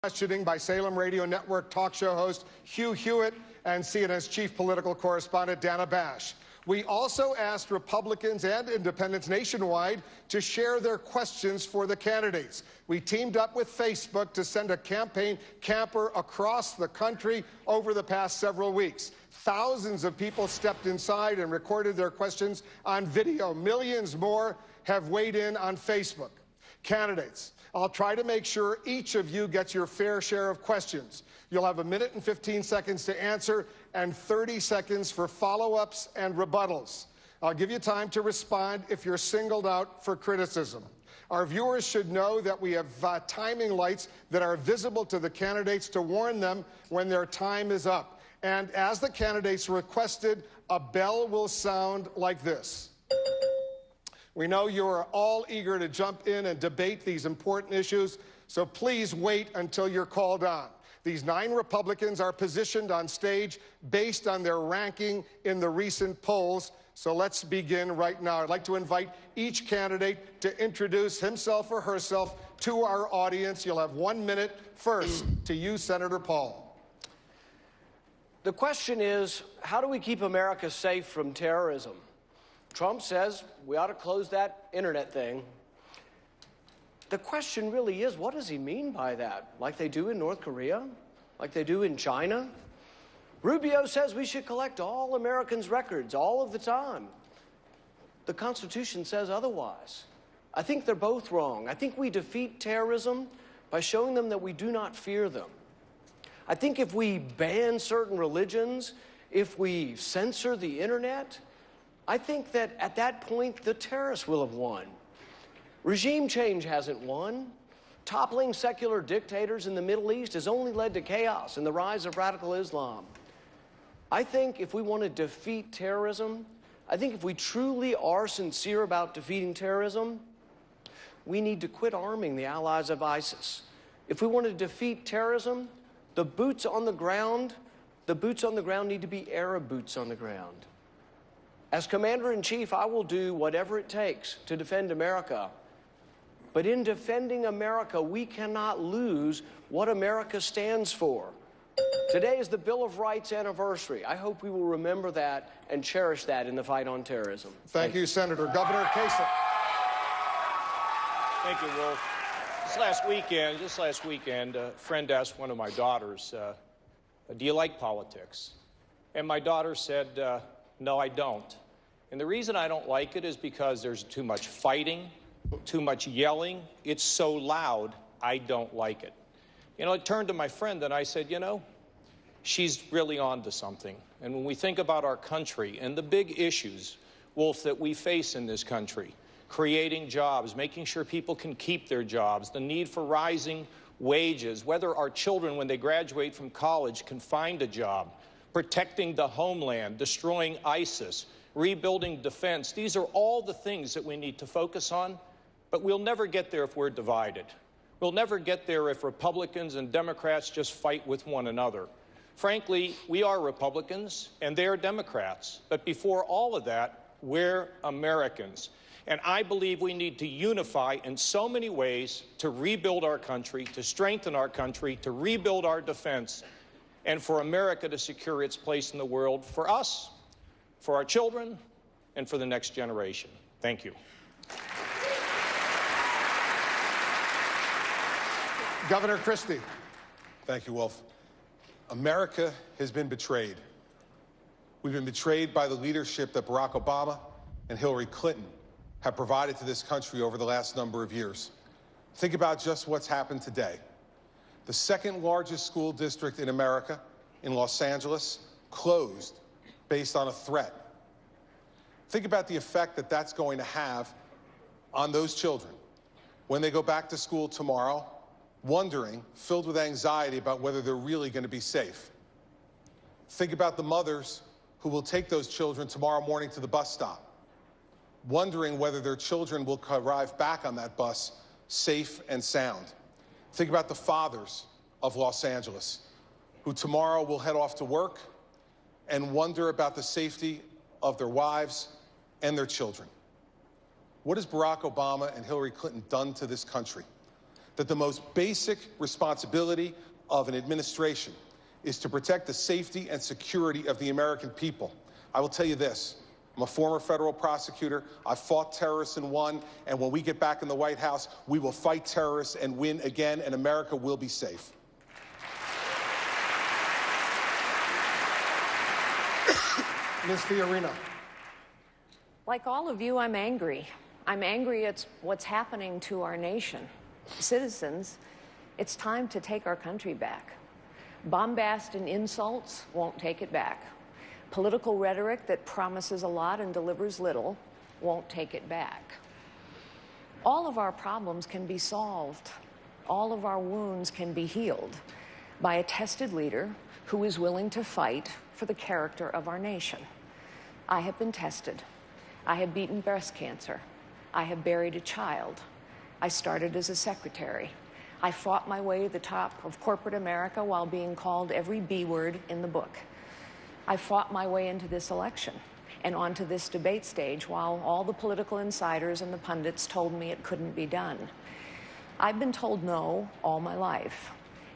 Questioning by Salem Radio Network talk show host Hugh Hewitt and CNN's chief political correspondent Dana Bash. We also asked Republicans and independents nationwide to share their questions for the candidates. We teamed up with Facebook to send a campaign camper across the country over the past several weeks. Thousands of people stepped inside and recorded their questions on video. Millions more have weighed in on Facebook. Candidates, I'll try to make sure each of you gets your fair share of questions. You'll have 1 minute and 15 seconds to answer and 30 seconds for follow-ups and rebuttals. I'll give you time to respond if you're singled out for criticism. Our viewers should know that we have timing lights that are visible to the candidates to warn them when their time is up. And as the candidates requested, a bell will sound like this. We know you are all eager to jump in and debate these important issues, so please wait until you're called on. These 9 Republicans are positioned on stage based on their ranking in the recent polls, so let's begin right now. I'd like to invite each candidate to introduce himself or herself to our audience. You'll have 1 minute. First, to you, Senator Paul. The question is, how do we keep America safe from terrorism? Trump says we ought to close that internet thing. The question really is, what does he mean by that? Like they do in North Korea? Like they do in China? Rubio says we should collect all Americans' records all of the time. The Constitution says otherwise. I think they're both wrong. I think we defeat terrorism by showing them that we do not fear them. I think if we ban certain religions, if we censor the internet, I think that at that point, the terrorists will have won. Regime change hasn't won. Toppling secular dictators in the Middle East has only led to chaos and the rise of radical Islam. I think if we want to defeat terrorism, I think if we truly are sincere about defeating terrorism, we need to quit arming the allies of ISIS. If we want to defeat terrorism, the boots on the ground need to be Arab boots on the ground. As Commander-in-Chief, I will do whatever it takes to defend America. But in defending America, we cannot lose what America stands for. Today is the Bill of Rights anniversary. I hope we will remember that and cherish that in the fight on terrorism. Thank you, Senator. Governor Kasich. Thank you, Wolf. Just last weekend, a friend asked one of my daughters, do you like politics? And my daughter said, no, I don't. And the reason I don't like it is because there's too much fighting, too much yelling. It's so loud, I don't like it. You know, I turned to my friend and I said, you know, she's really on to something. And when we think about our country and the big issues, Wolf, that we face in this country, creating jobs, making sure people can keep their jobs, the need for rising wages, whether our children, when they graduate from college, can find a job, protecting the homeland, destroying ISIS, rebuilding defense. These are all the things that we need to focus on, but we'll never get there if we're divided. We'll never get there if Republicans and Democrats just fight with one another. Frankly, we are Republicans and they are Democrats, but before all of that, we're Americans. And I believe we need to unify in so many ways to rebuild our country, to strengthen our country, to rebuild our defense, and for America to secure its place in the world for us, for our children, and for the next generation. Thank you. Governor Christie. Thank you, Wolf. America has been betrayed. We've been betrayed by the leadership that Barack Obama and Hillary Clinton have provided to this country over the last number of years. Think about just what's happened today. The second largest school district in America, in Los Angeles, closed based on a threat. Think about the effect that that's going to have on those children when they go back to school tomorrow, wondering, filled with anxiety about whether they're really going to be safe. Think about the mothers who will take those children tomorrow morning to the bus stop, wondering whether their children will arrive back on that bus safe and sound. Think about the fathers of Los Angeles who tomorrow will head off to work and wonder about the safety of their wives and their children. What has Barack Obama and Hillary Clinton done to this country? that the most basic responsibility of an administration is to protect the safety and security of the American people. I will tell you this. I'm a former federal prosecutor. I fought terrorists and won. And when we get back in the White House, we will fight terrorists and win again, and America will be safe. Ms. Fiorina. Like all of you, I'm angry. I'm angry at what's happening to our nation. Citizens, it's time to take our country back. Bombast and insults won't take it back. Political rhetoric that promises a lot and delivers little won't take it back. All of our problems can be solved. All of our wounds can be healed by a tested leader who is willing to fight for the character of our nation. I have been tested. I have beaten breast cancer. I have buried a child. I started as a secretary. I fought my way to the top of corporate America while being called every B word in the book. I fought my way into this election and onto this debate stage while all the political insiders and the pundits told me it couldn't be done. I've been told no all my life,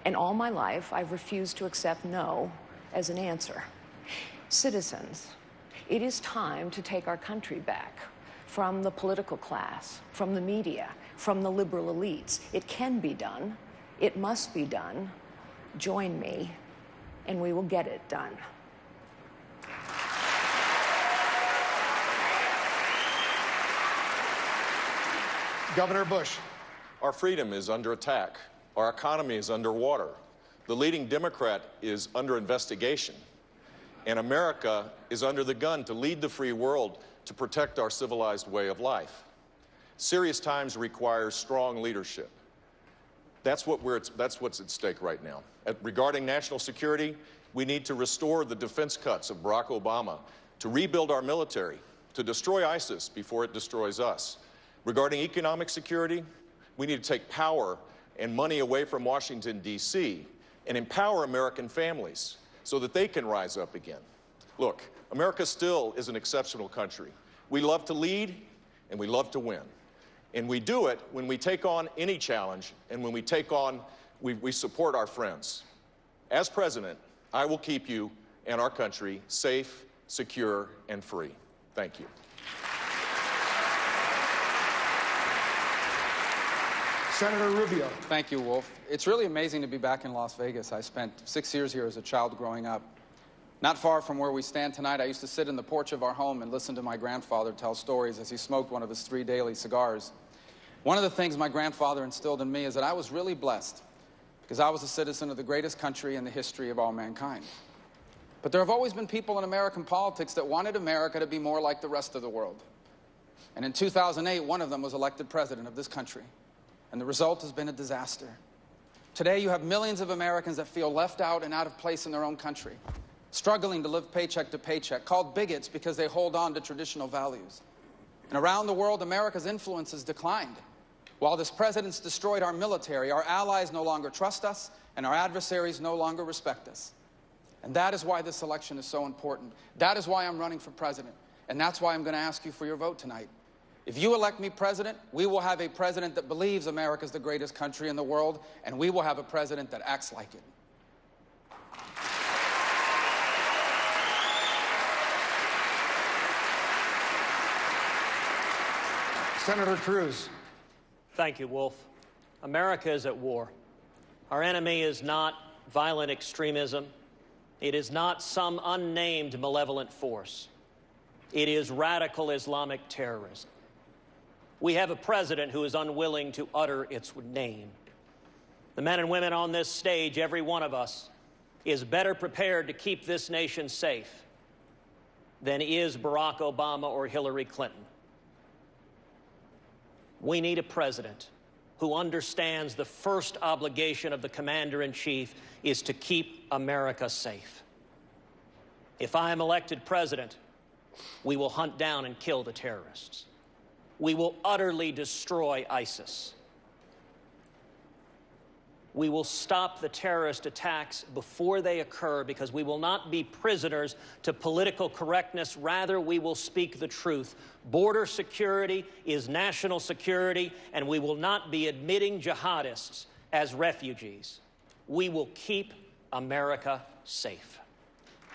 and all my life I've refused to accept no as an answer. Citizens, it is time to take our country back from the political class, from the media, from the liberal elites. It can be done. It must be done. Join me, and we will get it done. Governor Bush. Our freedom is under attack. Our economy is underwater. The leading Democrat is under investigation. And America is under the gun to lead the free world to protect our civilized way of life. Serious times require strong leadership. That's what's at stake right now. Regarding national security, we need to restore the defense cuts of Barack Obama, to rebuild our military, to destroy ISIS before it destroys us. Regarding economic security, we need to take power and money away from Washington, D.C., and empower American families so that they can rise up again. Look, America still is an exceptional country. We love to lead, and we love to win. And we do it when we take on any challenge, and when we support our friends. As president, I will keep you and our country safe, secure, and free. Thank you. Senator Rubio. Thank you, Wolf. It's really amazing to be back in Las Vegas. I spent 6 years here as a child growing up. Not far from where we stand tonight, I used to sit in the porch of our home and listen to my grandfather tell stories as he smoked one of his 3 daily cigars. One of the things my grandfather instilled in me is that I was really blessed because I was a citizen of the greatest country in the history of all mankind. But there have always been people in American politics that wanted America to be more like the rest of the world. And in 2008, one of them was elected president of this country. And the result has been a disaster. Today, you have millions of Americans that feel left out and out of place in their own country, struggling to live paycheck to paycheck, called bigots because they hold on to traditional values. And around the world, America's influence has declined. While this president's destroyed our military, our allies no longer trust us, and our adversaries no longer respect us. And that is why this election is so important. That is why I'm running for president. And that's why I'm going to ask you for your vote tonight. If you elect me president, we will have a president that believes America is the greatest country in the world, and we will have a president that acts like it. Senator Cruz. Thank you, Wolf. America is at war. Our enemy is not violent extremism. It is not some unnamed malevolent force. It is radical Islamic terrorism. We have a president who is unwilling to utter its name. The men and women on this stage, every one of us, is better prepared to keep this nation safe than is Barack Obama or Hillary Clinton. We need a president who understands the first obligation of the commander-in-chief is to keep America safe. If I am elected president, we will hunt down and kill the terrorists. We will utterly destroy ISIS. We will stop the terrorist attacks before they occur, because we will not be prisoners to political correctness. Rather, we will speak the truth. Border security is national security, and we will not be admitting jihadists as refugees. We will keep America safe.